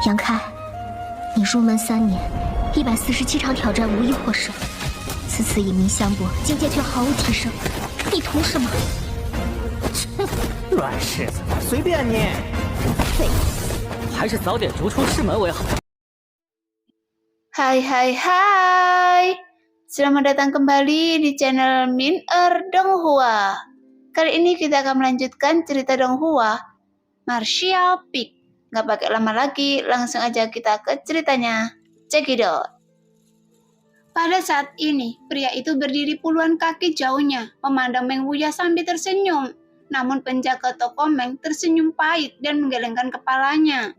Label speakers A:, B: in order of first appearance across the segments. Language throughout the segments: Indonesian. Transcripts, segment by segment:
A: 杨开，你入门3年，147场挑战无一获胜，此次以名相搏，境界却毫无提升，你图什么？
B: 乱柿子，随便你。
A: 废物，
C: 还是早点逐出师门为好。
D: Hai, selamat datang kembali di channel Min-er Donghua. Kali ini kita akan melanjutkan cerita Donghua, Martial Peak. Nggak pakai lama lagi, langsung aja kita ke ceritanya. Cekidot. Pada saat ini, pria itu berdiri puluhan kaki jauhnya, memandang Meng Wuya sambil tersenyum. Namun penjaga toko Meng tersenyum pahit dan menggelengkan kepalanya.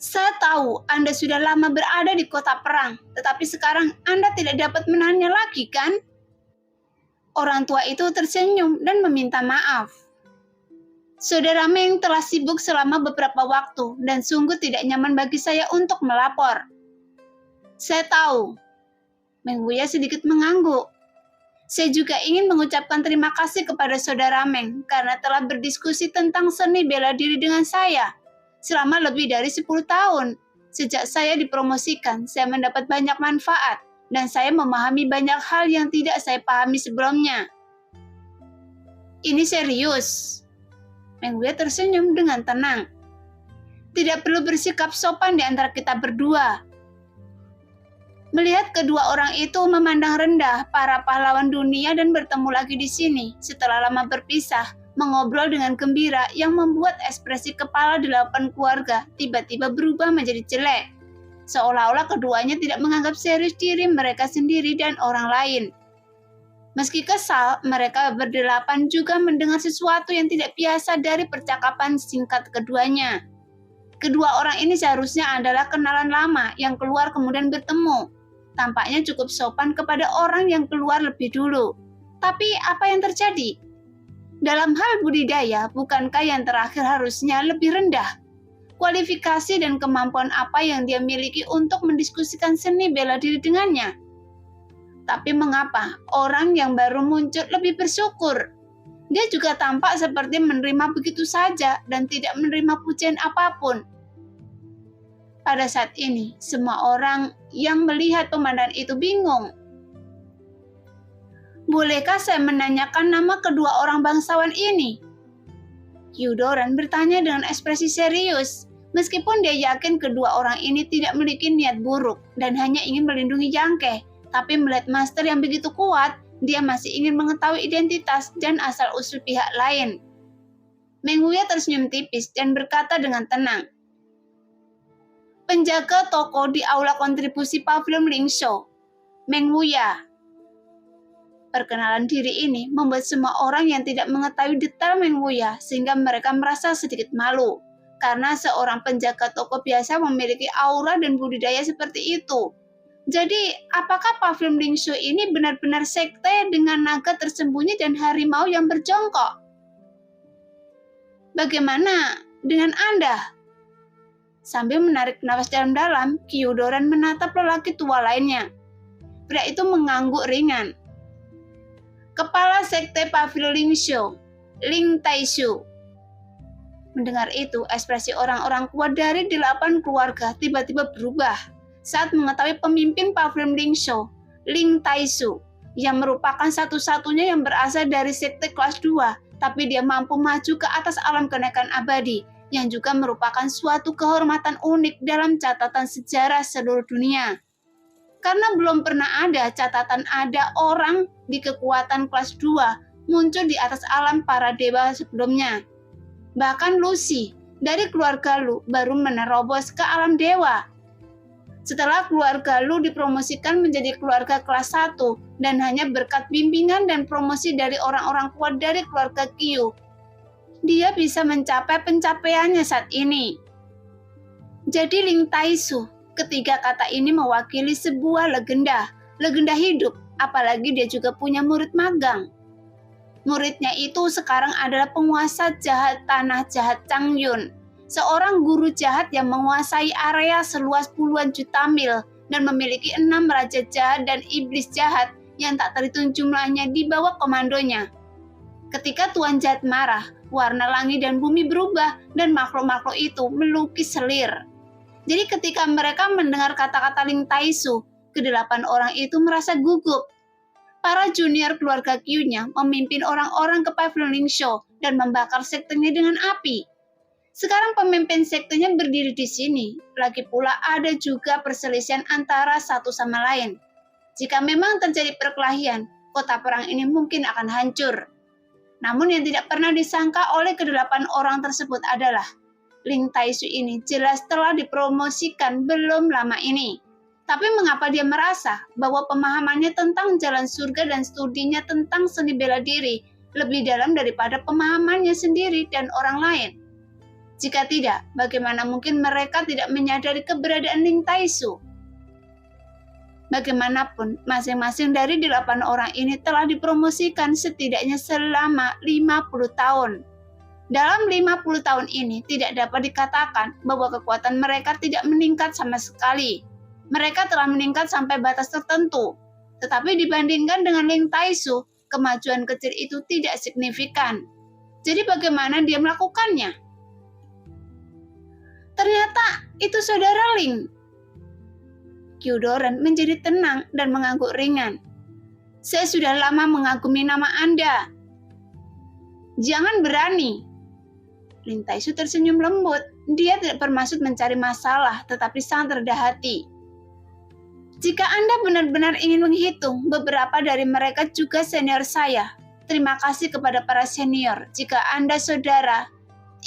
D: Saya tahu Anda sudah lama berada di kota perang, tetapi sekarang Anda tidak dapat menahannya lagi, kan? Orang tua itu tersenyum dan meminta maaf. Saudara Meng telah sibuk selama beberapa waktu dan sungguh tidak nyaman bagi saya untuk melapor. Saya tahu. Meng Wuya sedikit mengangguk. Saya juga ingin mengucapkan terima kasih kepada saudara Meng karena telah berdiskusi tentang seni bela diri dengan saya selama lebih dari 10 tahun. Sejak saya dipromosikan, saya mendapat banyak manfaat dan saya memahami banyak hal yang tidak saya pahami sebelumnya. Ini serius. Meng Wuya tersenyum dengan tenang. Tidak perlu bersikap sopan di antara kita berdua. Melihat kedua orang itu memandang rendah para pahlawan dunia dan bertemu lagi di sini setelah lama berpisah, mengobrol dengan gembira yang membuat ekspresi kepala 8 keluarga tiba-tiba berubah menjadi jelek. Seolah-olah keduanya tidak menganggap serius diri mereka sendiri dan orang lain. Meski kesal, mereka berdelapan juga mendengar sesuatu yang tidak biasa dari percakapan singkat keduanya. Kedua orang ini seharusnya adalah kenalan lama yang keluar kemudian bertemu. Tampaknya cukup sopan kepada orang yang keluar lebih dulu. Tapi apa yang terjadi? Dalam hal budidaya, bukankah yang terakhir harusnya lebih rendah? Kualifikasi dan kemampuan apa yang dia miliki untuk mendiskusikan seni bela diri dengannya? Tapi mengapa orang yang baru muncul lebih bersyukur? Dia juga tampak seperti menerima begitu saja dan tidak menerima pujian apapun. Pada saat ini, semua orang yang melihat pemandangan itu bingung. Bolehkah saya menanyakan nama kedua orang bangsawan ini? Kyudoran bertanya dengan ekspresi serius, meskipun dia yakin kedua orang ini tidak memiliki niat buruk dan hanya ingin melindungi Yangke. Tapi melihat master yang begitu kuat, dia masih ingin mengetahui identitas dan asal-usul pihak lain. Meng Wuya tersenyum tipis dan berkata dengan tenang. Penjaga toko di aula kontribusi Pavilion Lingsho, Meng Wuya. Perkenalan diri ini membuat semua orang yang tidak mengetahui detail Meng Wuya sehingga mereka merasa sedikit malu. Karena seorang penjaga toko biasa memiliki aura dan budidaya seperti itu. Jadi, apakah Pavilion Lingsho ini benar-benar sekte dengan naga tersembunyi dan harimau yang berjongkok? Bagaimana dengan Anda? Sambil menarik nafas dalam-dalam, Kyudoran menatap lelaki tua lainnya. Pria itu mengangguk ringan. Kepala sekte Pavilion Lingsho, Ling Taishu. Mendengar itu, ekspresi orang-orang kuat dari 8 keluarga tiba-tiba berubah saat mengetahui pemimpin Pavilion Lingsho, Ling Taishu, yang merupakan satu-satunya yang berasal dari sekte kelas 2, tapi dia mampu maju ke atas alam kenaikan abadi, yang juga merupakan suatu kehormatan unik dalam catatan sejarah seluruh dunia. Karena belum pernah ada catatan ada orang di kekuatan kelas 2 muncul di atas alam para dewa sebelumnya. Bahkan Lucy dari keluarga Lu baru menerobos ke alam dewa. Setelah keluarga Lu dipromosikan menjadi keluarga kelas 1 dan hanya berkat bimbingan dan promosi dari orang-orang kuat dari keluarga Kyu, dia bisa mencapai pencapaiannya saat ini. Jadi Ling Taishu, ketiga kata ini mewakili sebuah legenda hidup, apalagi dia juga punya murid magang. Muridnya itu sekarang adalah penguasa jahat tanah jahat Changyun, seorang guru jahat yang menguasai area seluas puluhan juta mil dan memiliki 6 raja jahat dan iblis jahat yang tak terhitung jumlahnya di bawah komandonya. Ketika Tuan Jahat marah, warna langit dan bumi berubah dan makhluk-makhluk itu melukis selir. Jadi ketika mereka mendengar kata-kata Ling Taisu, kedelapan orang itu merasa gugup. Para junior keluarga Qiu-nya memimpin orang-orang ke pavilion Lingsho dan membakar sektenya dengan api. Sekarang pemimpin sektenya berdiri di sini. Lagi pula ada juga perselisihan antara satu sama lain. Jika memang terjadi perkelahian, kota perang ini mungkin akan hancur. Namun yang tidak pernah disangka oleh kedelapan orang tersebut adalah Ling Taisu ini jelas telah dipromosikan belum lama ini. Tapi mengapa dia merasa bahwa pemahamannya tentang jalan surga dan studinya tentang seni bela diri lebih dalam daripada pemahamannya sendiri dan orang lain? Jika tidak, bagaimana mungkin mereka tidak menyadari keberadaan Ling Taisu? Bagaimanapun, masing-masing dari 8 orang ini telah dipromosikan setidaknya selama 50 tahun. Dalam 50 tahun ini tidak dapat dikatakan bahwa kekuatan mereka tidak meningkat sama sekali. Mereka telah meningkat sampai batas tertentu. Tetapi dibandingkan dengan Ling Taisu, kemajuan kecil itu tidak signifikan. Jadi bagaimana dia melakukannya? Ternyata itu saudara Ling. Qiu Doran menjadi tenang dan mengangguk ringan. Saya sudah lama mengagumi nama Anda. Jangan berani. Ling Taisu tersenyum lembut. Dia tidak bermaksud mencari masalah, tetapi sangat rendah hati. Jika Anda benar-benar ingin menghitung, beberapa dari mereka juga senior saya. Terima kasih kepada para senior. Jika Anda saudara,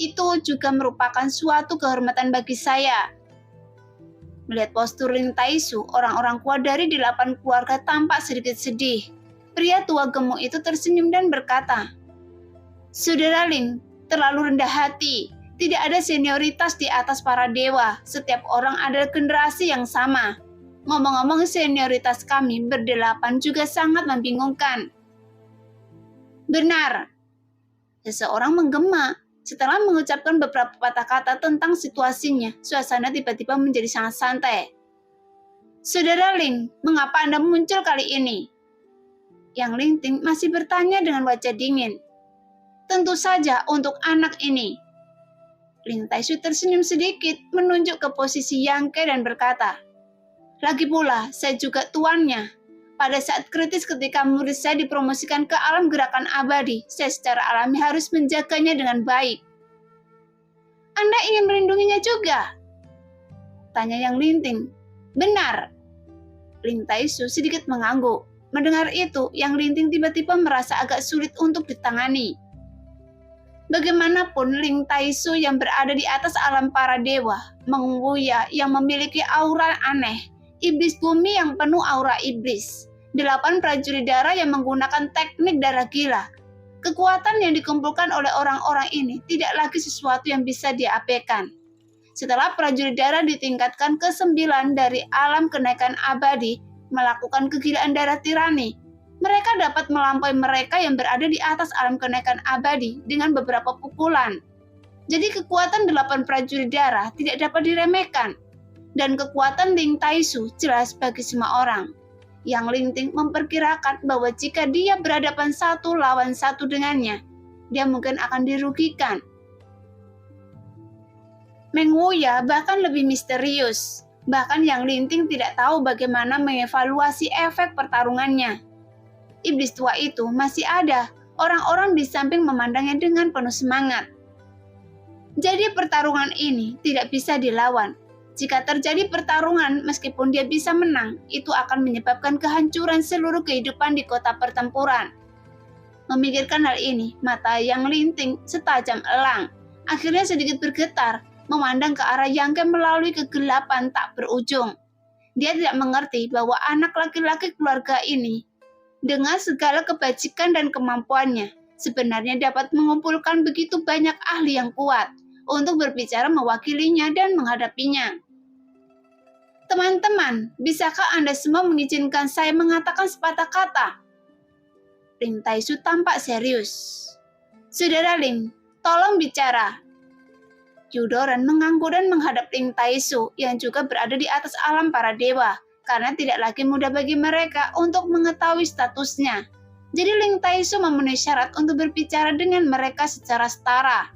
D: itu juga merupakan suatu kehormatan bagi saya. Melihat postur Ling Taisu, orang-orang kuat dari 8 keluarga tampak sedikit sedih. Pria tua gemuk itu tersenyum dan berkata, Saudara Ling, terlalu rendah hati. Tidak ada senioritas di atas para dewa. Setiap orang adalah generasi yang sama. Ngomong-ngomong, senioritas kami berdelapan juga sangat membingungkan. Benar. Seseorang menggema. Setelah mengucapkan beberapa patah kata tentang situasinya, suasana tiba-tiba menjadi sangat santai. Saudara Ling, mengapa Anda muncul kali ini? Yang Ling Ting masih bertanya dengan wajah dingin. Tentu saja untuk anak ini. Ling Taisu tersenyum sedikit, menunjuk ke posisi Yang Ke dan berkata, Lagi pula, saya juga tuannya. Pada saat kritis ketika murid saya dipromosikan ke alam gerakan abadi, saya secara alami harus menjaganya dengan baik. Anda ingin melindunginya juga? Tanya Yang Linting. Benar. Ling Taisu sedikit mengangguk. Mendengar itu, Yang Linting tiba-tiba merasa agak sulit untuk ditangani. Bagaimanapun Ling Taisu yang berada di atas alam para dewa, Meng Wuya yang memiliki aura aneh, iblis bumi yang penuh aura iblis, 8 prajurit darah yang menggunakan teknik darah gila. Kekuatan yang dikumpulkan oleh orang-orang ini tidak lagi sesuatu yang bisa diabaikan. Setelah prajurit darah ditingkatkan ke 9 dari alam kenaikan abadi, melakukan kegilaan darah tirani, mereka dapat melampaui mereka yang berada di atas alam kenaikan abadi dengan beberapa pukulan. Jadi kekuatan 8 prajurit darah tidak dapat diremehkan. Dan kekuatan Ling Taisu jelas bagi semua orang. Yang Ling Ting memperkirakan bahwa jika dia berhadapan 1 lawan 1 dengannya, dia mungkin akan dirugikan. Meng Wuya bahkan lebih misterius. Bahkan Yang Ling Ting tidak tahu bagaimana mengevaluasi efek pertarungannya. Iblis tua itu masih ada. Orang-orang di samping memandangnya dengan penuh semangat. Jadi pertarungan ini tidak bisa dilawan. Jika terjadi pertarungan, meskipun dia bisa menang, itu akan menyebabkan kehancuran seluruh kehidupan di kota pertempuran. Memikirkan hal ini, mata Yang Linting setajam elang. Akhirnya sedikit bergetar, memandang ke arah Yang Ke melalui kegelapan tak berujung. Dia tidak mengerti bahwa anak laki-laki keluarga ini, dengan segala kebajikan dan kemampuannya, sebenarnya dapat mengumpulkan begitu banyak ahli yang kuat untuk berbicara mewakilinya dan menghadapinya. Teman-teman, bisakah Anda semua mengizinkan saya mengatakan sepatah kata? Ling Taisu tampak serius. Saudara Ling, tolong bicara. Qiu Doran mengangguk dan menghadap Ling Taisu yang juga berada di atas alam para dewa, karena tidak lagi mudah bagi mereka untuk mengetahui statusnya. Jadi Ling Taisu memenuhi syarat untuk berbicara dengan mereka secara setara.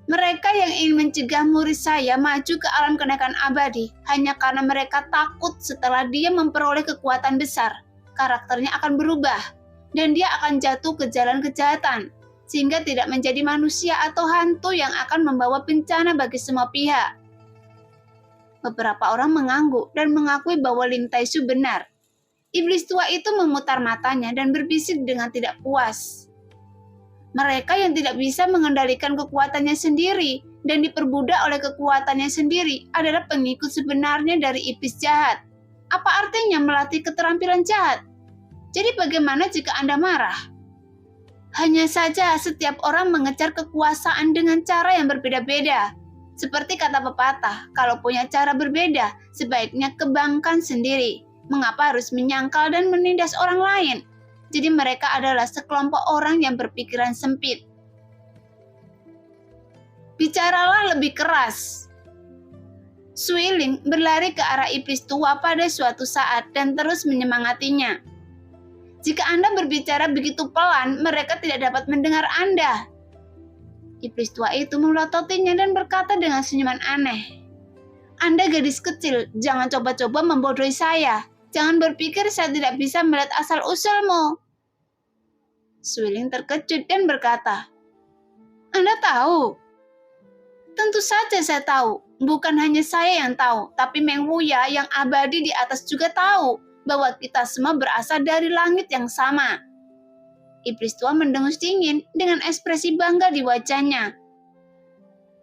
D: Mereka yang ingin mencegah murid saya maju ke alam kenaikan abadi hanya karena mereka takut setelah dia memperoleh kekuatan besar, karakternya akan berubah dan dia akan jatuh ke jalan kejahatan, sehingga tidak menjadi manusia atau hantu yang akan membawa bencana bagi semua pihak. Beberapa orang mengangguk dan mengakui bahwa Ling Taisu benar. Iblis tua itu memutar matanya dan berbisik dengan tidak puas. Mereka yang tidak bisa mengendalikan kekuatannya sendiri dan diperbudak oleh kekuatannya sendiri adalah pengikut sebenarnya dari iblis jahat. Apa artinya melatih keterampilan jahat? Jadi bagaimana jika Anda marah? Hanya saja setiap orang mengejar kekuasaan dengan cara yang berbeda-beda. Seperti kata pepatah, kalau punya cara berbeda, sebaiknya kembangkan sendiri. Mengapa harus menyangkal dan menindas orang lain? Jadi mereka adalah sekelompok orang yang berpikiran sempit. Bicaralah lebih keras. Suiling berlari ke arah iblis tua pada suatu saat dan terus menyemangatinya. Jika Anda berbicara begitu pelan, mereka tidak dapat mendengar Anda. Iblis tua itu melototinya dan berkata dengan senyuman aneh. Anda gadis kecil, jangan coba-coba membodohi saya. Jangan berpikir saya tidak bisa melihat asal-usulmu. Suiling terkejut dan berkata, Anda tahu? Tentu saja saya tahu. Bukan hanya saya yang tahu, tapi Meng Wuya yang abadi di atas juga tahu bahwa kita semua berasal dari langit yang sama. Iblis tua mendengus dingin dengan ekspresi bangga di wajahnya.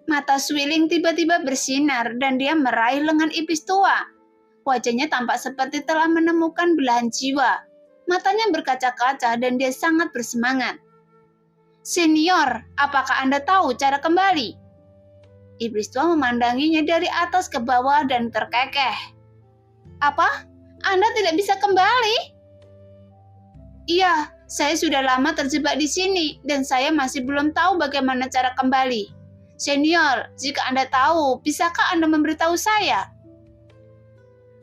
D: Mata Suiling tiba-tiba bersinar dan dia meraih lengan iblis tua. Wajahnya tampak seperti telah menemukan belahan jiwa. Matanya berkaca-kaca dan dia sangat bersemangat. Senior, apakah Anda tahu cara kembali? Iblis tua memandanginya dari atas ke bawah dan terkekeh. Apa? Anda tidak bisa kembali? Iya, saya sudah lama terjebak di sini dan saya masih belum tahu bagaimana cara kembali. Senior, jika Anda tahu, bisakah Anda memberitahu saya?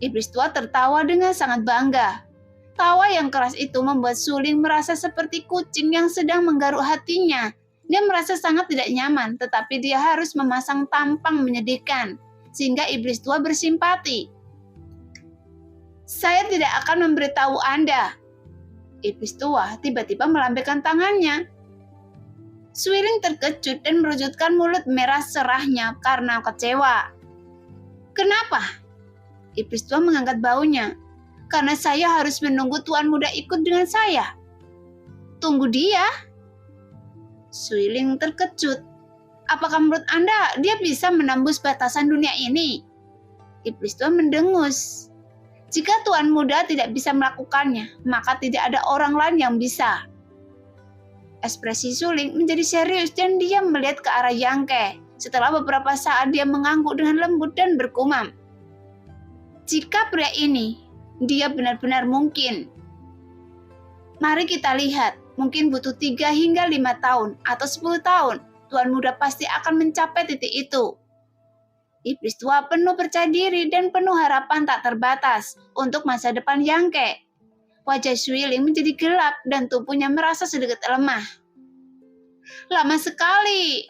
D: Iblis tua tertawa dengan sangat bangga. Tawa yang keras itu membuat Suling merasa seperti kucing yang sedang menggaruk hatinya. Dia merasa sangat tidak nyaman, tetapi dia harus memasang tampang menyedihkan, sehingga iblis tua bersimpati. Saya tidak akan memberitahu Anda. Iblis tua tiba-tiba melambaikan tangannya. Suling terkejut dan merujutkan mulut merah serahnya karena kecewa. Kenapa? Iblis tua mengangkat baunya. Karena saya harus menunggu tuan muda ikut dengan saya. Tunggu dia. Suiling terkejut. Apakah menurut Anda dia bisa menembus batasan dunia ini? Iblis tua mendengus. Jika tuan muda tidak bisa melakukannya, maka tidak ada orang lain yang bisa. Ekspresi Suling menjadi serius dan dia melihat ke arah Yangke. Setelah beberapa saat dia mengangguk dengan lembut dan bergumam. Jika pria ini, dia benar-benar mungkin. Mari kita lihat, mungkin butuh 3 hingga 5 tahun atau 10 tahun, tuan muda pasti akan mencapai titik itu. Iblis tua penuh percaya diri dan penuh harapan tak terbatas untuk masa depan Yangke. Wajah Suiling menjadi gelap dan tubuhnya merasa sedikit lemah. Lama sekali.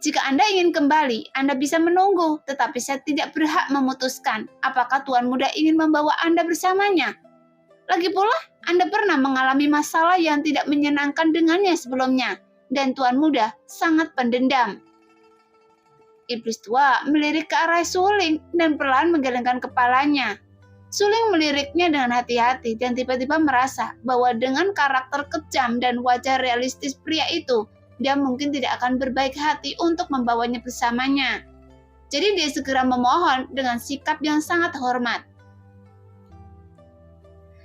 D: Jika Anda ingin kembali, Anda bisa menunggu, tetapi saya tidak berhak memutuskan apakah tuan muda ingin membawa Anda bersamanya. Lagi pula, Anda pernah mengalami masalah yang tidak menyenangkan dengannya sebelumnya, dan tuan muda sangat pendendam. Iblis tua melirik ke arah Suling dan perlahan menggelengkan kepalanya. Suling meliriknya dengan hati-hati dan tiba-tiba merasa bahwa dengan karakter kejam dan wajah realistis pria itu, dia mungkin tidak akan berbaik hati untuk membawanya bersamanya. Jadi dia segera memohon dengan sikap yang sangat hormat.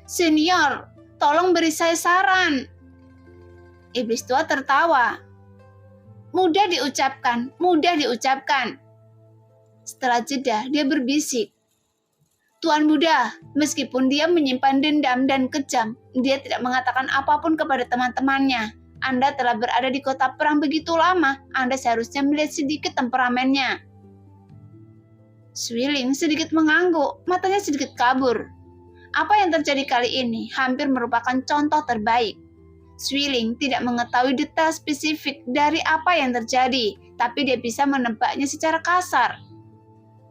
D: Senior, tolong beri saya saran. Iblis tua tertawa. Mudah diucapkan, mudah diucapkan. Setelah jeda, dia berbisik. Tuan muda, meskipun dia menyimpan dendam dan kejam, dia tidak mengatakan apapun kepada teman-temannya. Anda telah berada di kota perang begitu lama, Anda seharusnya melihat sedikit temperamennya. Suiling sedikit mengangguk, matanya sedikit kabur. Apa yang terjadi kali ini hampir merupakan contoh terbaik. Swiling tidak mengetahui detail spesifik dari apa yang terjadi, tapi dia bisa menebaknya secara kasar.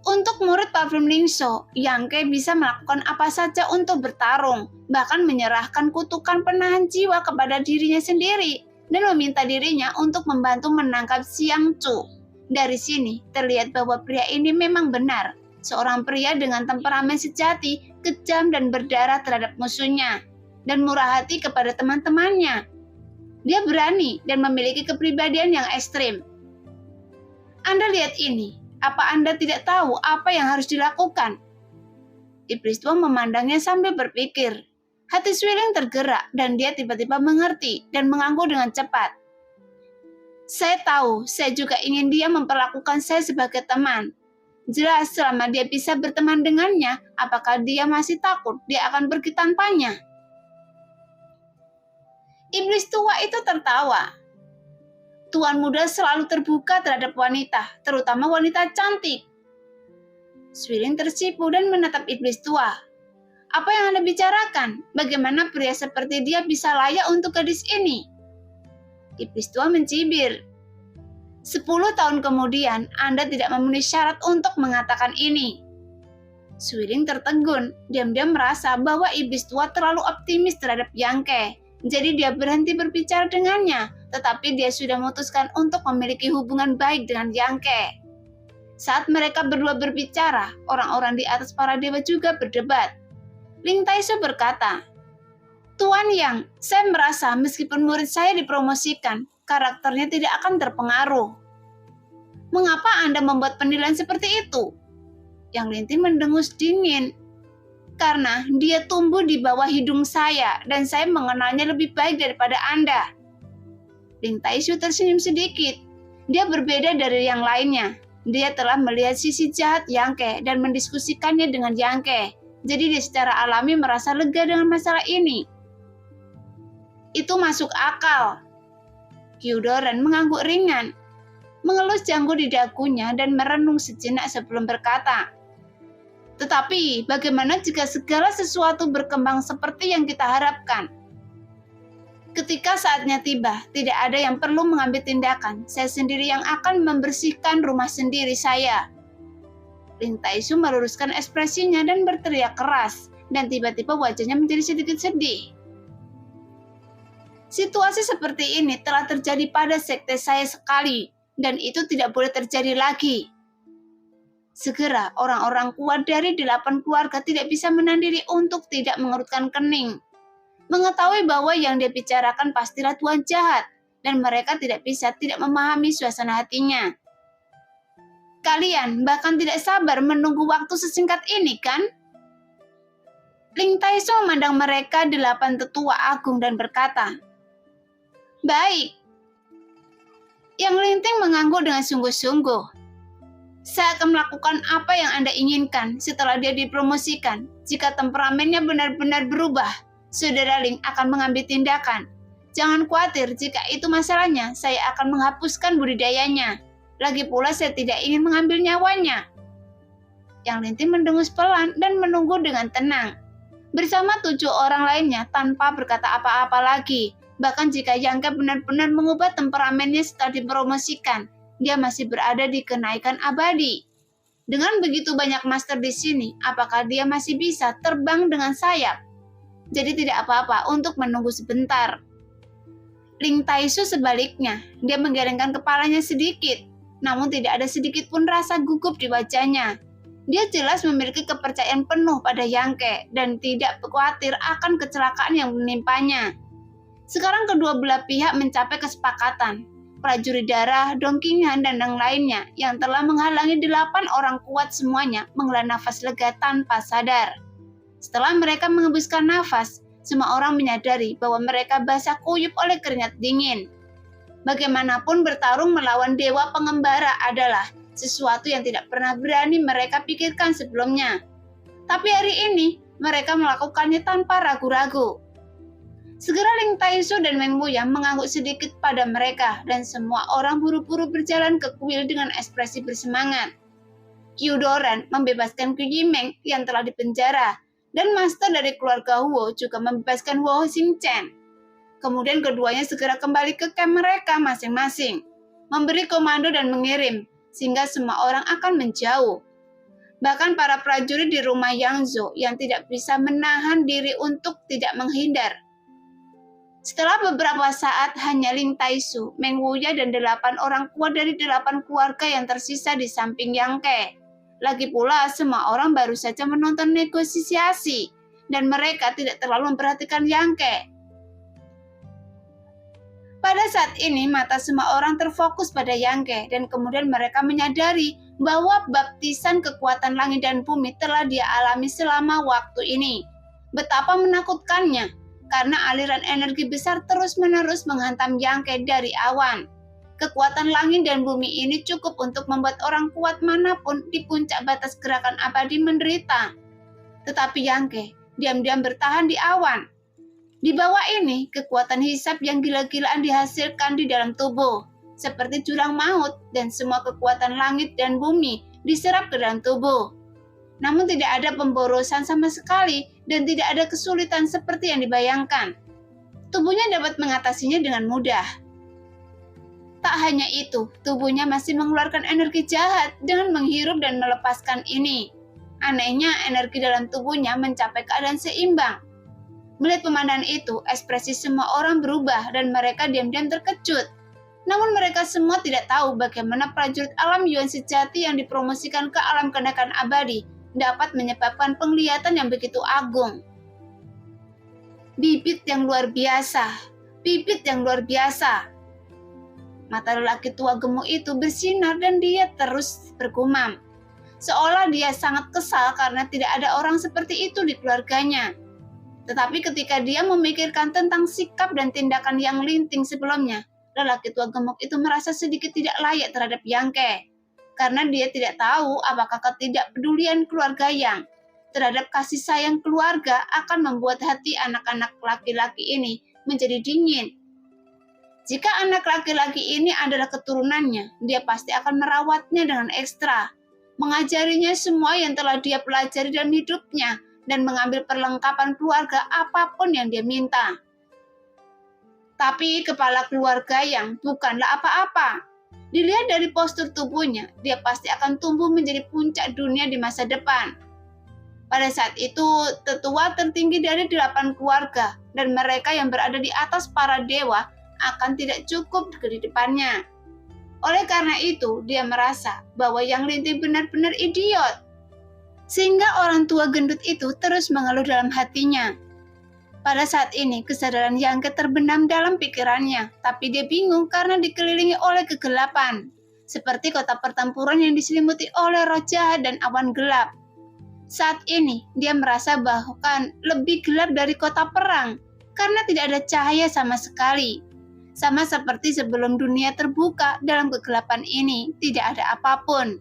D: Untuk murid parfum Ningxo, Yang Ke bisa melakukan apa saja untuk bertarung, bahkan menyerahkan kutukan penahan jiwa kepada dirinya sendiri dan meminta dirinya untuk membantu menangkap Xiang Chu. Dari sini terlihat bahwa pria ini memang benar, seorang pria dengan temperamen sejati, kejam dan berdarah terhadap musuhnya, dan murah hati kepada teman-temannya. Dia berani dan memiliki kepribadian yang ekstrim. Anda lihat ini, apa Anda tidak tahu apa yang harus dilakukan? Iblis tua memandangnya sambil berpikir. Hati Swiling tergerak dan dia tiba-tiba mengerti dan mengangguk dengan cepat. Saya tahu, saya juga ingin dia memperlakukan saya sebagai teman. Jelas selama dia bisa berteman dengannya, apakah dia masih takut dia akan pergi tanpanya? Iblis tua itu tertawa. Tuan muda selalu terbuka terhadap wanita, terutama wanita cantik. Swiling tersipu dan menatap iblis tua. Apa yang Anda bicarakan? Bagaimana pria seperti dia bisa layak untuk gadis ini? Iblis tua mencibir. 10 tahun kemudian, Anda tidak memenuhi syarat untuk mengatakan ini. Swiling tertegun, diam-diam merasa bahwa iblis tua terlalu optimis terhadap Yang Ke. Jadi dia berhenti berbicara dengannya, tetapi dia sudah memutuskan untuk memiliki hubungan baik dengan Yang Ke. Saat mereka berdua berbicara, orang-orang di atas para dewa juga berdebat. Ling Taisu berkata, Tuan Yang, saya merasa meskipun murid saya dipromosikan, karakternya tidak akan terpengaruh. Mengapa Anda membuat penilaian seperti itu? Yang Lintin mendengus dingin. Karena dia tumbuh di bawah hidung saya dan saya mengenalnya lebih baik daripada Anda. Ling Taisu tersenyum sedikit. Dia berbeda dari yang lainnya. Dia telah melihat sisi jahat Yang Ke dan mendiskusikannya dengan Yang Ke. Jadi dia secara alami merasa lega dengan masalah ini. Itu masuk akal. Kyudoran mengangguk ringan, mengelus janggut di dagunya dan merenung sejenak sebelum berkata, tetapi bagaimana jika segala sesuatu berkembang seperti yang kita harapkan? Ketika saatnya tiba, tidak ada yang perlu mengambil tindakan. Saya sendiri yang akan membersihkan rumah sendiri saya. Ling Taisu meluruskan ekspresinya dan berteriak keras, dan tiba-tiba wajahnya menjadi sedikit sedih. Situasi seperti ini telah terjadi pada sekte saya sekali, dan itu tidak boleh terjadi lagi. Segera, orang-orang kuat dari 8 keluarga tidak bisa menahan diri untuk tidak mengerutkan kening. Mengetahui bahwa yang dia bicarakan pastilah Tuan jahat, dan mereka tidak bisa tidak memahami suasana hatinya. Kalian bahkan tidak sabar menunggu waktu sesingkat ini, kan? Ling Taisu memandang mereka 8 tetua agung dan berkata, baik. Yang Linting mengangguk dengan sungguh-sungguh. Saya akan melakukan apa yang Anda inginkan setelah dia dipromosikan. Jika temperamennya benar-benar berubah, Saudara Ling akan mengambil tindakan. Jangan khawatir, jika itu masalahnya, saya akan menghapuskan budidayanya. Lagi pula saya tidak ingin mengambil nyawanya. Yang Linting mendengus pelan dan menunggu dengan tenang. Bersama 7 orang lainnya tanpa berkata apa-apa lagi. Bahkan jika Yang Ke benar-benar mengubah temperamennya setelah dipromosikan, dia masih berada di kenaikan abadi. Dengan begitu banyak master di sini, apakah dia masih bisa terbang dengan sayap? Jadi tidak apa-apa untuk menunggu sebentar. Ling Taisu sebaliknya, dia menggelengkan kepalanya sedikit, namun tidak ada sedikit pun rasa gugup di wajahnya. Dia jelas memiliki kepercayaan penuh pada Yang Ke dan tidak khawatir akan kecelakaan yang menimpanya. Sekarang kedua belah pihak mencapai kesepakatan. Prajurit darah, Dong Qinghan, dan yang lainnya yang telah menghalangi 8 orang kuat semuanya menghela nafas lega tanpa sadar. Setelah mereka menghembuskan nafas, semua orang menyadari bahwa mereka basah kuyup oleh keringat dingin. Bagaimanapun bertarung melawan dewa pengembara adalah sesuatu yang tidak pernah berani mereka pikirkan sebelumnya. Tapi hari ini, mereka melakukannya tanpa ragu-ragu. Segera Ling Taisu dan Meng Muyang mengangguk sedikit pada mereka dan semua orang buru-buru berjalan ke kuil dengan ekspresi bersemangat. Kyudoran membebaskan Qu Yimeng yang telah dipenjara dan master dari keluarga Huo juga membebaskan Huo Xingchen. Kemudian keduanya segera kembali ke camp mereka masing-masing, memberi komando dan mengirim, sehingga semua orang akan menjauh. Bahkan para prajurit di rumah Yang Zhou yang tidak bisa menahan diri untuk tidak menghindar. Setelah beberapa saat, hanya Ling Taisu, Meng Wuya, dan 8 orang kuat dari 8 keluarga yang tersisa di samping Yang Ke. Lagi pula, semua orang baru saja menonton negosiasi, dan mereka tidak terlalu memperhatikan Yang Ke. Pada saat ini, mata semua orang terfokus pada Yang Ke, dan kemudian mereka menyadari bahwa baptisan kekuatan langit dan bumi telah dia alami selama waktu ini. Betapa menakutkannya, karena aliran energi besar terus-menerus menghantam Yang Ke dari awan. Kekuatan langit dan bumi ini cukup untuk membuat orang kuat manapun di puncak batas gerakan abadi menderita. Tetapi Yang Ke diam-diam bertahan di awan. Di bawah ini, kekuatan hisab yang gila-gilaan dihasilkan di dalam tubuh, seperti jurang maut, dan semua kekuatan langit dan bumi diserap ke dalam tubuh. Namun tidak ada pemborosan sama sekali dan tidak ada kesulitan seperti yang dibayangkan. Tubuhnya dapat mengatasinya dengan mudah. Tak hanya itu, tubuhnya masih mengeluarkan energi jahat dengan menghirup dan melepaskan ini. Anehnya, energi dalam tubuhnya mencapai keadaan seimbang. Melihat pemandangan itu, ekspresi semua orang berubah dan mereka diam-diam terkejut. Namun mereka semua tidak tahu bagaimana prajurit alam Yuan sejati yang dipromosikan ke alam kenaikan abadi dapat menyebabkan penglihatan yang begitu agung. Bibit yang luar biasa, bibit yang luar biasa. Mata lelaki tua gemuk itu bersinar dan dia terus bergumam. Seolah dia sangat kesal karena tidak ada orang seperti itu di keluarganya. Tetapi ketika dia memikirkan tentang sikap dan tindakan yang linting sebelumnya, lelaki tua gemuk itu merasa sedikit tidak layak terhadap Yang Ke. Karena dia tidak tahu apakah ketidakpedulian keluarga Yang terhadap kasih sayang keluarga akan membuat hati anak-anak laki-laki ini menjadi dingin. Jika anak laki-laki ini adalah keturunannya, dia pasti akan merawatnya dengan ekstra, mengajarinya semua yang telah dia pelajari dalam hidupnya, dan mengambil perlengkapan keluarga apapun yang dia minta. Tapi kepala keluarga Yang bukanlah apa-apa. Dilihat dari postur tubuhnya, dia pasti akan tumbuh menjadi puncak dunia di masa depan. Pada saat itu, tetua tertinggi dari 8 keluarga dan mereka yang berada di atas para dewa akan tidak cukup di depannya. Oleh karena itu, dia merasa bahwa Yang Linting benar-benar idiot. Sehingga orang tua gendut itu terus mengeluh dalam hatinya. Pada saat ini, kesadaran Yang Ke terbenam dalam pikirannya, tapi dia bingung karena dikelilingi oleh kegelapan, seperti kota pertempuran yang diselimuti oleh roh jahat dan awan gelap. Saat ini, dia merasa bahkan lebih gelap dari kota perang, karena tidak ada cahaya sama sekali. Sama seperti sebelum dunia terbuka dalam kegelapan ini, tidak ada apapun.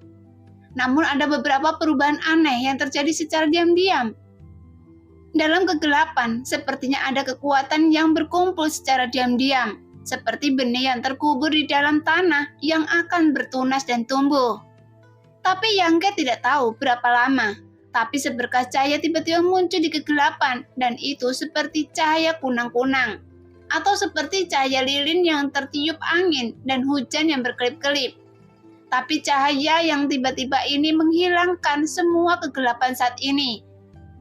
D: Namun ada beberapa perubahan aneh yang terjadi secara diam-diam. Dalam kegelapan, sepertinya ada kekuatan yang berkumpul secara diam-diam, seperti benih yang terkubur di dalam tanah yang akan bertunas dan tumbuh. Tapi Yang Ke tidak tahu berapa lama, tapi seberkas cahaya tiba-tiba muncul di kegelapan, dan itu seperti cahaya kunang-kunang, atau seperti cahaya lilin yang tertiup angin dan hujan yang berkelip-kelip. Tapi cahaya yang tiba-tiba ini menghilangkan semua kegelapan saat ini.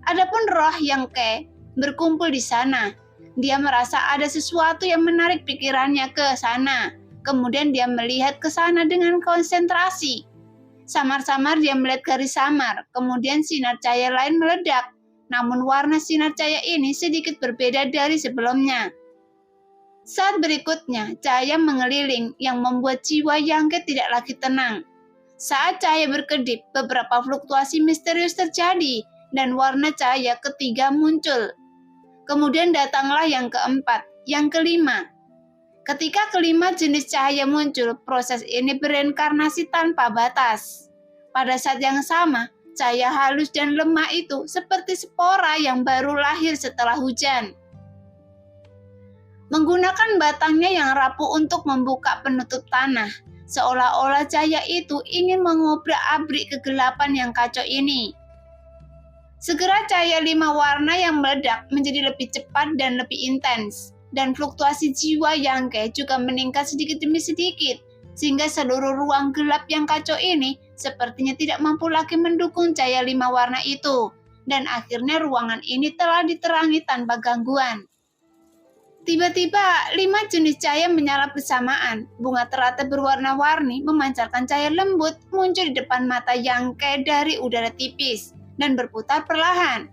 D: Adapun roh Yang Ke berkumpul di sana. Dia merasa ada sesuatu yang menarik pikirannya ke sana. Kemudian dia melihat ke sana dengan konsentrasi. Samar-samar dia melihat garis samar. Kemudian sinar cahaya lain meledak. Namun warna sinar cahaya ini sedikit berbeda dari sebelumnya. Saat berikutnya, cahaya mengeliling yang membuat jiwa Yang Ke tidak lagi tenang. Saat cahaya berkedip, beberapa fluktuasi misterius terjadi dan warna cahaya ketiga muncul. Kemudian datanglah yang keempat, yang kelima. Ketika kelima jenis cahaya muncul, proses ini bereinkarnasi tanpa batas. Pada saat yang sama, cahaya halus dan lemah itu seperti spora yang baru lahir setelah hujan. Menggunakan batangnya yang rapuh untuk membuka penutup tanah, seolah-olah cahaya itu ingin mengobrak-abrik kegelapan yang kacau ini. Segera cahaya 5 warna yang meledak menjadi lebih cepat dan lebih intens. dan fluktuasi jiwa Yangke juga meningkat sedikit demi sedikit, sehingga seluruh ruang gelap yang kacau ini sepertinya tidak mampu lagi mendukung cahaya 5 warna itu, dan akhirnya ruangan ini telah diterangi tanpa gangguan. Tiba-tiba 5 jenis cahaya menyala bersamaan. Bunga teratai berwarna-warni memancarkan cahaya lembut muncul di depan mata Yangke dari udara tipis dan berputar perlahan.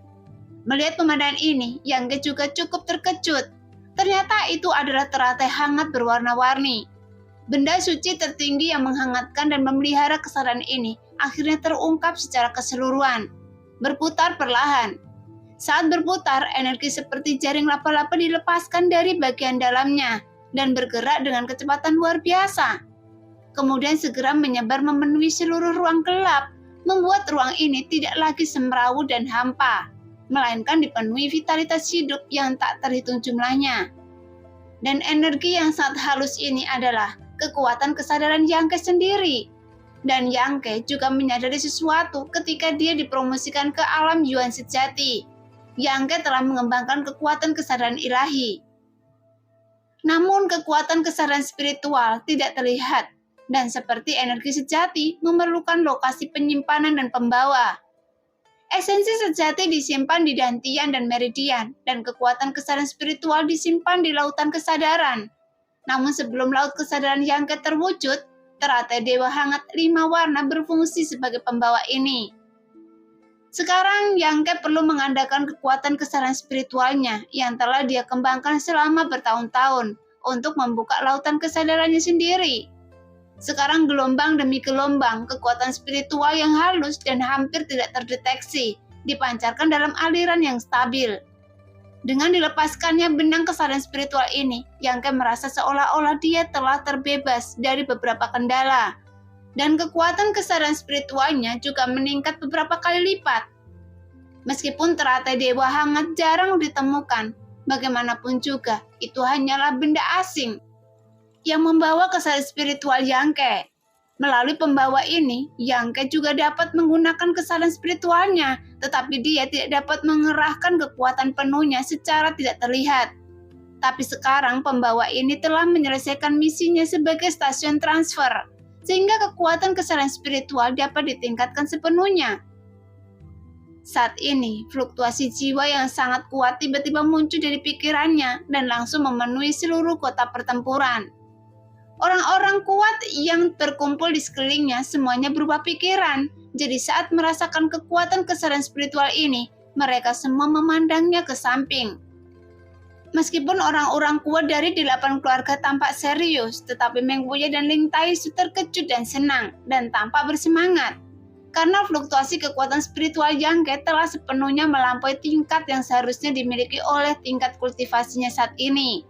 D: Melihat pemandangan ini, Yangke juga cukup terkejut. Ternyata itu adalah teratai hangat berwarna-warni. Benda suci tertinggi yang menghangatkan dan memelihara kesadaran ini akhirnya terungkap secara keseluruhan, berputar perlahan. Saat berputar, energi seperti jaring laba-laba dilepaskan dari bagian dalamnya dan bergerak dengan kecepatan luar biasa. Kemudian segera menyebar memenuhi seluruh ruang gelap, membuat ruang ini tidak lagi semrawut dan hampa, melainkan dipenuhi vitalitas hidup yang tak terhitung jumlahnya. Dan energi yang sangat halus ini adalah kekuatan kesadaran Yangke sendiri. Dan Yangke juga menyadari sesuatu ketika dia dipromosikan ke alam Yuan sejati. Yangke telah mengembangkan kekuatan kesadaran ilahi. Namun kekuatan kesadaran spiritual tidak terlihat, dan seperti energi sejati memerlukan lokasi penyimpanan dan pembawa. Esensi sejati disimpan di dantian dan meridian, dan kekuatan kesadaran spiritual disimpan di lautan kesadaran. Namun sebelum laut kesadaran Yangke terwujud, teratai dewa hangat 5 warna berfungsi sebagai pembawa ini. Sekarang Yangke perlu mengandalkan kekuatan kesadaran spiritualnya yang telah dia kembangkan selama bertahun-tahun untuk membuka lautan kesadarannya sendiri. Sekarang gelombang demi gelombang kekuatan spiritual yang halus dan hampir tidak terdeteksi dipancarkan dalam aliran yang stabil. Dengan dilepaskannya benang kesadaran spiritual ini, Yangke merasa seolah-olah dia telah terbebas dari beberapa kendala. Dan kekuatan kesadaran spiritualnya juga meningkat beberapa kali lipat. Meskipun teratai dewa hangat jarang ditemukan, bagaimanapun juga itu hanyalah benda asing yang membawa kesadaran spiritual Yangke. Melalui pembawa ini, Yangke juga dapat menggunakan kesadaran spiritualnya, tetapi dia tidak dapat mengerahkan kekuatan penuhnya secara tidak terlihat. Tapi sekarang pembawa ini telah menyelesaikan misinya sebagai stasiun transfer, sehingga kekuatan kesadaran spiritual dapat ditingkatkan sepenuhnya. Saat ini, fluktuasi jiwa yang sangat kuat tiba-tiba muncul dari pikirannya dan langsung memenuhi seluruh kota pertempuran. Orang-orang kuat yang berkumpul di sekelilingnya semuanya berubah pikiran. Jadi saat merasakan kekuatan kesadaran spiritual ini, mereka semua memandangnya ke samping. Meskipun orang-orang kuat dari 8 keluarga tampak serius, tetapi Meng Wuye dan Ling Taisu terkejut dan senang, dan tampak bersemangat. Karena fluktuasi kekuatan spiritual Yangke telah sepenuhnya melampaui tingkat yang seharusnya dimiliki oleh tingkat kultivasinya saat ini.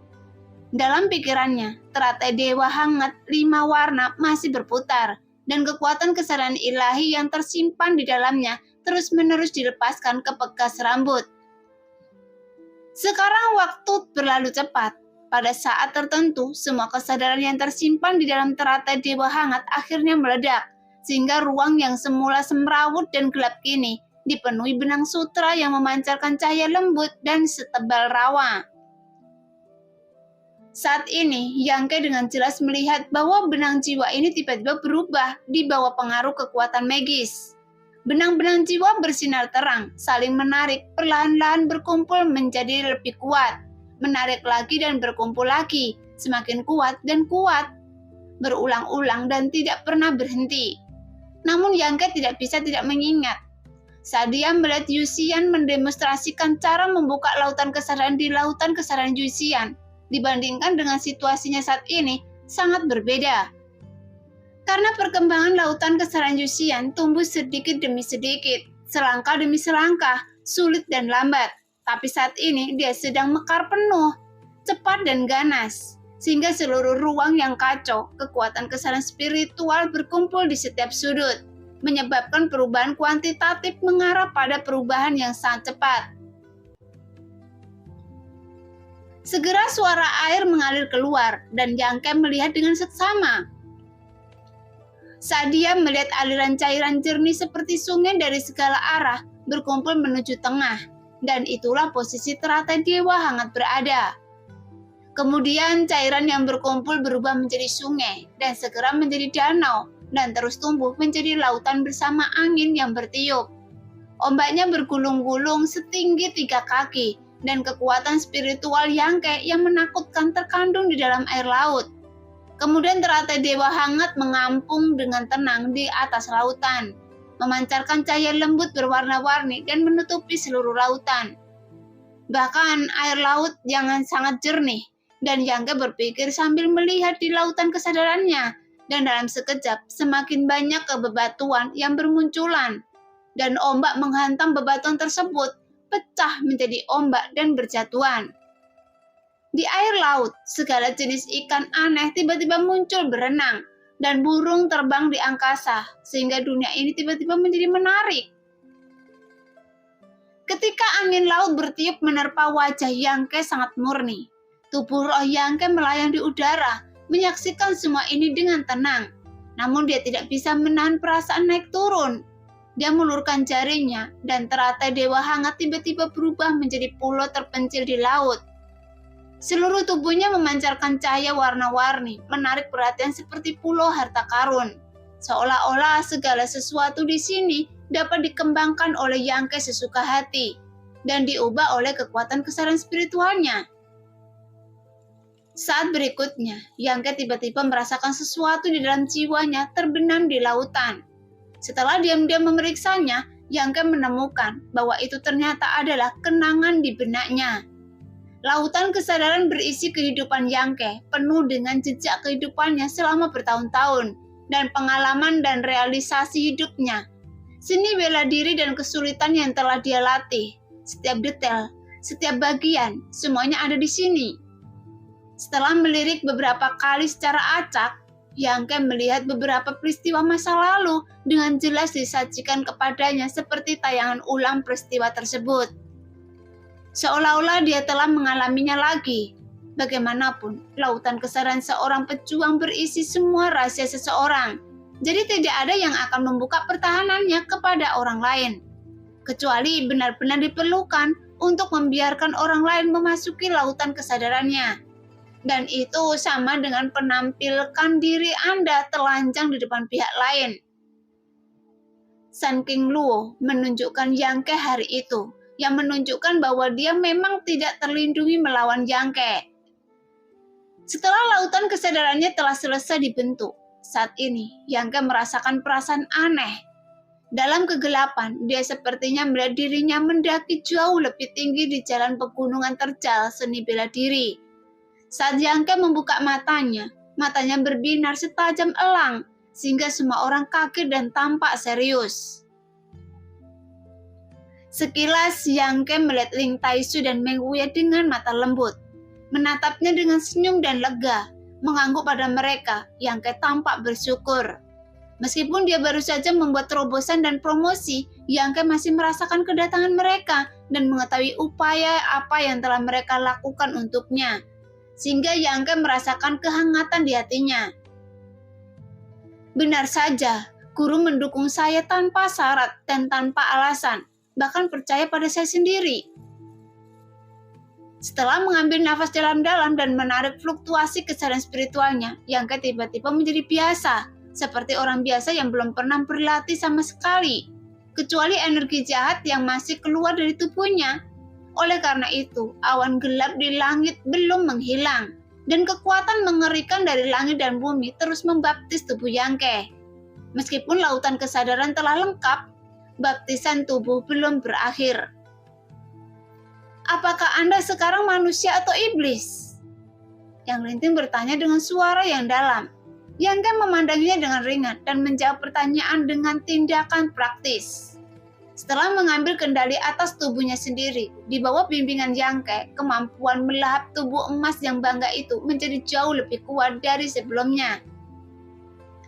D: Dalam pikirannya, teratai dewa hangat 5 warna masih berputar, dan kekuatan kesadaran ilahi yang tersimpan di dalamnya terus-menerus dilepaskan ke pegas rambut. Sekarang waktu berlalu cepat. Pada saat tertentu, semua kesadaran yang tersimpan di dalam teratai dewa hangat akhirnya meledak, sehingga ruang yang semula semrawut dan gelap kini dipenuhi benang sutra yang memancarkan cahaya lembut dan setebal rawa. Saat ini, Yangke dengan jelas melihat bahwa benang jiwa ini tiba-tiba berubah di bawah pengaruh kekuatan magis. Benang-benang jiwa bersinar terang, saling menarik, perlahan-lahan berkumpul menjadi lebih kuat. Menarik lagi dan berkumpul lagi, semakin kuat dan kuat. Berulang-ulang dan tidak pernah berhenti. Namun Yangke tidak bisa tidak mengingat. Saat dia melihat Yuxian mendemonstrasikan cara membuka lautan kesadaran di lautan kesadaran Yuxian, dibandingkan dengan situasinya saat ini, sangat berbeda. Karena perkembangan lautan kesadaran Yuxian tumbuh sedikit demi sedikit, selangkah demi selangkah, sulit dan lambat. Tapi saat ini dia sedang mekar penuh, cepat dan ganas. Sehingga seluruh ruang yang kacau, kekuatan kesadaran spiritual berkumpul di setiap sudut, menyebabkan perubahan kuantitatif mengarah pada perubahan yang sangat cepat. Segera suara air mengalir keluar, dan Yangke melihat dengan seksama. Saat dia melihat aliran cairan jernih seperti sungai dari segala arah berkumpul menuju tengah, dan itulah posisi teratai dewa hangat berada. Kemudian cairan yang berkumpul berubah menjadi sungai dan segera menjadi danau dan terus tumbuh menjadi lautan bersama angin yang bertiup. Ombaknya bergulung-gulung setinggi 3 kaki dan kekuatan spiritual Yangke yang menakutkan terkandung di dalam air laut. Kemudian teratai dewa hangat mengampung dengan tenang di atas lautan, memancarkan cahaya lembut berwarna-warni dan menutupi seluruh lautan. Bahkan air laut yang sangat jernih, dan Yangke berpikir sambil melihat di lautan kesadarannya, dan dalam sekejap semakin banyak bebatuan yang bermunculan, dan ombak menghantam bebatuan tersebut, pecah menjadi ombak dan berjatuhan. Di air laut, segala jenis ikan aneh tiba-tiba muncul berenang, dan burung terbang di angkasa, sehingga dunia ini tiba-tiba menjadi menarik. Ketika angin laut bertiup menerpa wajah Yangke sangat murni, tubuh roh Yangke melayang di udara, menyaksikan semua ini dengan tenang. Namun dia tidak bisa menahan perasaan naik turun. Dia mengulurkan jarinya, dan teratai dewa hangat tiba-tiba berubah menjadi pulau terpencil di laut. Seluruh tubuhnya memancarkan cahaya warna-warni, menarik perhatian seperti pulau harta karun. Seolah-olah segala sesuatu di sini dapat dikembangkan oleh Yangke sesuka hati, dan diubah oleh kekuatan kesadaran spiritualnya. Saat berikutnya, Yangke tiba-tiba merasakan sesuatu di dalam jiwanya terbenam di lautan. Setelah diam-diam memeriksanya, Yangke menemukan bahwa itu ternyata adalah kenangan di benaknya. Lautan kesadaran berisi kehidupan Yangke, penuh dengan jejak kehidupannya selama bertahun-tahun, dan pengalaman dan realisasi hidupnya. Seni bela diri dan kesulitan yang telah dia latih, setiap detail, setiap bagian, semuanya ada di sini. Setelah melirik beberapa kali secara acak, Yangke melihat beberapa peristiwa masa lalu dengan jelas disajikan kepadanya seperti tayangan ulang peristiwa tersebut. Seolah-olah dia telah mengalaminya lagi. Bagaimanapun, lautan kesadaran seorang pejuang berisi semua rahasia seseorang. Jadi tidak ada yang akan membuka pertahanannya kepada orang lain, kecuali benar-benar diperlukan untuk membiarkan orang lain memasuki lautan kesadarannya. Dan itu sama dengan penampilkan diri Anda telanjang di depan pihak lain. Sun King Luo menunjukkan Yangke hari itu, yang menunjukkan bahwa dia memang tidak terlindungi melawan Yangke. Setelah lautan kesadarannya telah selesai dibentuk, saat ini Yangke merasakan perasaan aneh. Dalam kegelapan, dia sepertinya melihat dirinya mendaki jauh lebih tinggi di jalan pegunungan terjal seni bela diri. Saat Yangke membuka matanya berbinar setajam elang, sehingga semua orang kaget dan tampak serius. Sekilas Yangke melihat Ling Taisu dan Meng Wuye dengan mata lembut, menatapnya dengan senyum dan lega, mengangguk pada mereka. Yangke tampak bersyukur. Meskipun dia baru saja membuat terobosan dan promosi, Yangke masih merasakan kedatangan mereka dan mengetahui upaya apa yang telah mereka lakukan untuknya, sehingga Yangke merasakan kehangatan di hatinya. Benar saja, guru mendukung saya tanpa syarat dan tanpa alasan, bahkan percaya pada saya sendiri. Setelah mengambil nafas dalam-dalam dan menarik fluktuasi kesadaran spiritualnya, Yangke tiba-tiba menjadi biasa, seperti orang biasa yang belum pernah berlatih sama sekali, kecuali energi jahat yang masih keluar dari tubuhnya. Oleh karena itu, awan gelap di langit belum menghilang, dan kekuatan mengerikan dari langit dan bumi terus membaptis tubuh Yangke. Meskipun lautan kesadaran telah lengkap, baptisan tubuh belum berakhir. Apakah Anda sekarang manusia atau iblis? Yang Linting bertanya dengan suara yang dalam. Yangke memandanginya dengan ringan dan menjawab pertanyaan dengan tindakan praktis. Setelah mengambil kendali atas tubuhnya sendiri, di bawah bimbingan Yangke, kemampuan melahap tubuh emas yang bangga itu menjadi jauh lebih kuat dari sebelumnya.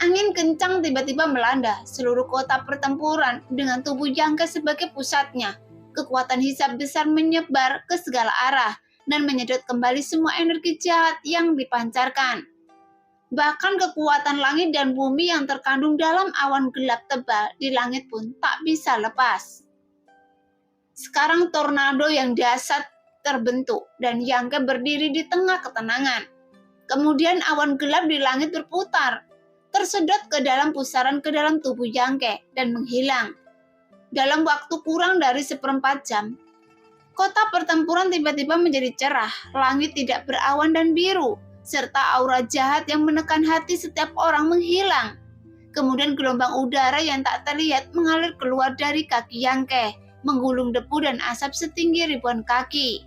D: Angin kencang tiba-tiba melanda seluruh kota pertempuran dengan tubuh Yangke sebagai pusatnya. Kekuatan hisab besar menyebar ke segala arah dan menyedot kembali semua energi jahat yang dipancarkan. Bahkan kekuatan langit dan bumi yang terkandung dalam awan gelap tebal di langit pun tak bisa lepas. Sekarang tornado yang dahsyat terbentuk dan Yangke berdiri di tengah ketenangan. Kemudian awan gelap di langit berputar, tersedot ke dalam pusaran ke dalam tubuh Yangke dan menghilang. Dalam waktu kurang dari 1/4 jam, kota pertempuran tiba-tiba menjadi cerah, langit tidak berawan dan biru, serta aura jahat yang menekan hati setiap orang menghilang. Kemudian gelombang udara yang tak terlihat mengalir keluar dari kaki Yangke, menggulung debu dan asap setinggi ribuan kaki.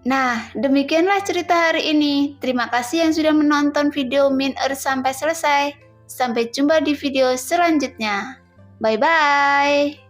D: Nah, demikianlah cerita hari ini. Terima kasih yang sudah menonton video Min-Er sampai selesai. Sampai jumpa di video selanjutnya. Bye-bye.